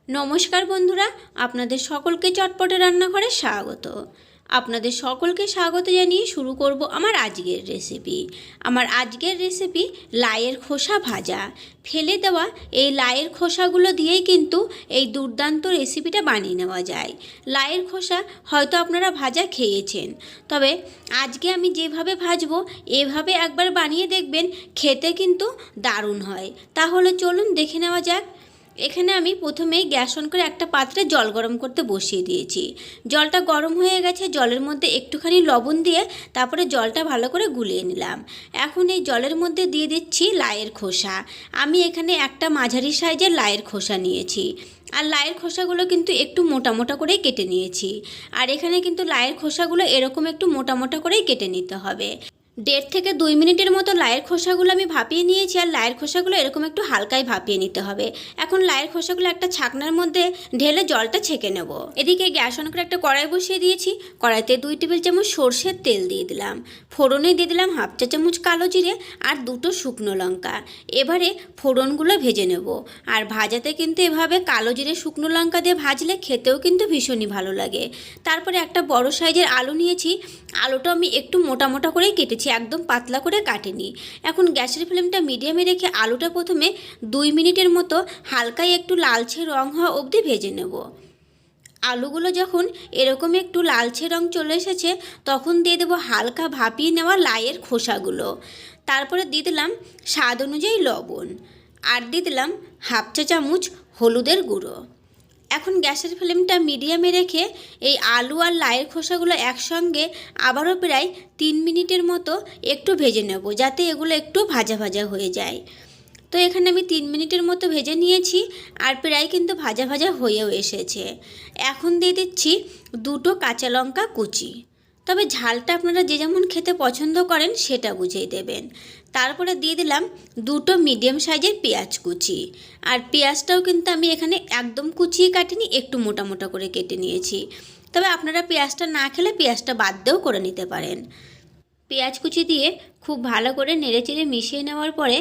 নমস্কার বন্ধুরা, আপনাদের সকলকে চটপটে রান্নাঘরে স্বাগত। আপনাদের সকলকে স্বাগত জানিয়ে শুরু করব আমার আজকের রেসিপি। আমার আজকের রেসিপি লাইয়ের খোসা ভাজা। ফেলে দেওয়া এই লাইয়ের খোসাগুলো দিয়েই কিন্তু এই দুর্দান্ত রেসিপিটা বানিয়ে নেওয়া যায়। লাইয়ের খোসা হয়তো আপনারা ভাজা খেয়েছেন, তবে আজকে আমি যেভাবে ভাজবো এভাবে একবার বানিয়ে দেখবেন, খেতে কিন্তু দারুণ হয়। তাহলে চলুন দেখে নেওয়া যাক। এখানে আমি প্রথমেই গ্যাস অন করে একটা পাত্রে জল গরম করতে বসিয়ে দিয়েছি। জলটা গরম হয়ে গেছে, জলের মধ্যে একটুখানি লবণ দিয়ে তারপরে জলটা ভালো করে গুলিয়ে নিলাম। এখন এই জলের মধ্যে দিয়ে দিচ্ছি লাইয়ের খোসা। আমি এখানে একটা মাঝারি সাইজের লাইয়ের খোসা নিয়েছি, আর লাইয়ের খোসাগুলো কিন্তু একটু মোটা মোটা করেই কেটে নিয়েছি। আর এখানে কিন্তু লাইয়ের খোসাগুলো এরকম একটু মোটা মোটা করেই কেটে নিতে হবে। 1.5 থেকে 2 মিনিটের মতো লাইয়ের খোসাগুলো আমি ভাপিয়ে নিয়েছি, আর লাইয়ের খোসাগুলো এরকম একটু হালকাই ভাপিয়ে নিতে হবে। এখন লাইয়ের খোসাগুলো একটা ছাকনার মধ্যে ঢেলে জলটা ছেঁকে নেব। এদিকে গ্যাস অন করে একটা কড়াই বসিয়ে দিয়েছি। কড়াইতে 2 টেবিল চামচ সর্ষের তেল দিয়ে দিলাম। ফোড়নে দিয়ে দিলাম 1/2 চা চামচ কালো জিরে আর 2টো শুকনো লঙ্কা। এবারে ফোড়নগুলো ভেজে নেব। আর ভাজাতে কিন্তু এভাবে কালো জিরে শুকনো লঙ্কা দিয়ে ভাজলে খেতেও কিন্তু ভীষণই ভালো লাগে। তারপরে একটা বড় সাইজের আলু নিয়েছি। আলুটা আমি একটু মোটা মোটা করেই কেটেছি, একদম পাতলা করে কাটিনি। এখন গ্যাসের ফ্লেমটা মিডিয়ামে রেখে আলুটা প্রথমে 2 মিনিটের মতো হালকাই একটু লালচে রং হওয়া অবধি ভেজে নেব। আলুগুলো যখন এরকম একটু লালচে রং চলে এসেছে তখন দিয়ে দেবো হালকা ভাপিয়ে নেওয়া লাইয়ের খোসাগুলো। তারপরে দিয়ে দিলাম স্বাদ অনুযায়ী লবণ, আর দিয়ে দিলাম 1/2 চা চামচ হলুদের গুঁড়ো। এখন গ্যাসের ফ্লেমটা মিডিয়ামে রেখে এই আলু আর লাইয়ের খোসাগুলো একসঙ্গে আবারও প্রায় 3 মিনিটের মতো একটু ভেজে নেব, যাতে এগুলো একটু ভাজা ভাজা হয়ে যায়। তো এখানে আমি 3 মিনিটের মতো ভেজে নিয়েছি, আর প্রায় কিন্তু ভাজা ভাজা হয়েও এসেছে। এখন দিয়ে দিচ্ছি 2টো কাঁচা লঙ্কা কুচি, তবে ঝালটা আপনারা যে যেমন খেতে পছন্দ করেন সেটা বুঝেই দেবেন। তারপরে দিয়ে দিলাম 2টো মিডিয়াম সাইজের পেঁয়াজ কুচি, আর পেঁয়াজটাও কিন্তু আমি এখানে একদম কুচিয়ে কাটিনি, একটু মোটা মোটা করে কেটে নিয়েছি। তবে আপনারা পেঁয়াজটা না খেলে পেঁয়াজটা বাদ দিয়েও করে নিতে পারেন। পেঁয়াজ কুচি দিয়ে খুব ভালো করে নেড়েচেড়ে মিশিয়ে নেওয়ার পরে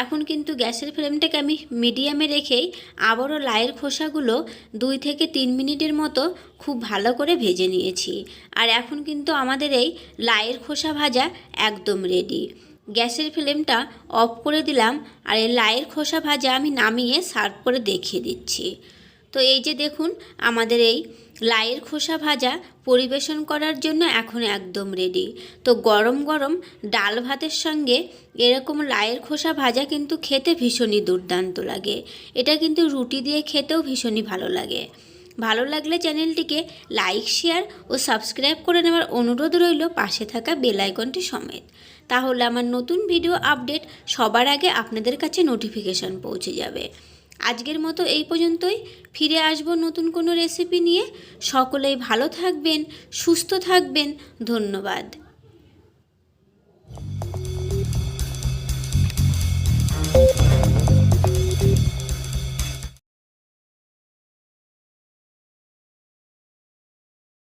এখন কিন্তু গ্যাসের ফ্লেমটাকে আমি মিডিয়ামে রেখেই আবারও লাইয়ের খোসাগুলো 2 থেকে 3 মিনিটের মতো খুব ভালো করে ভেজে নিয়েছি। আর এখন কিন্তু আমাদের এই লাইয়ের খোসা ভাজা একদম রেডি। গ্যাসের ফ্লেমটা অফ করে দিলাম, আর এই লাইয়ের খোসা ভাজা আমি নামিয়ে সার্ভ করে দেখিয়ে দিচ্ছি। তো এই যে দেখুন, আমাদের এই লাইয়ের খোসা ভাজা পরিবেশন করার জন্য এখন একদম রেডি। তো গরম গরম ডাল ভাতের সঙ্গে এরকম লাইয়ের খোসা ভাজা কিন্তু খেতে ভীষণই দুর্দান্ত লাগে। এটা কিন্তু রুটি দিয়ে খেতেও ভীষণই ভালো লাগে। ভালো লাগলে চ্যানেলটিকে লাইক, শেয়ার ও সাবস্ক্রাইব করে নেওয়ার অনুরোধ রইল পাশে থাকা বেল আইকনটি সমেত। তাহলে আমার নতুন ভিডিও আপডেট সবার আগে আপনাদের কাছে নোটিফিকেশান পৌঁছে যাবে। আজকের মতো এই পর্যন্তই। ফিরে আসবো নতুন কোনো রেসিপি নিয়ে। সকলেই ভালো থাকবেন, সুস্থ থাকবেন। ধন্যবাদ।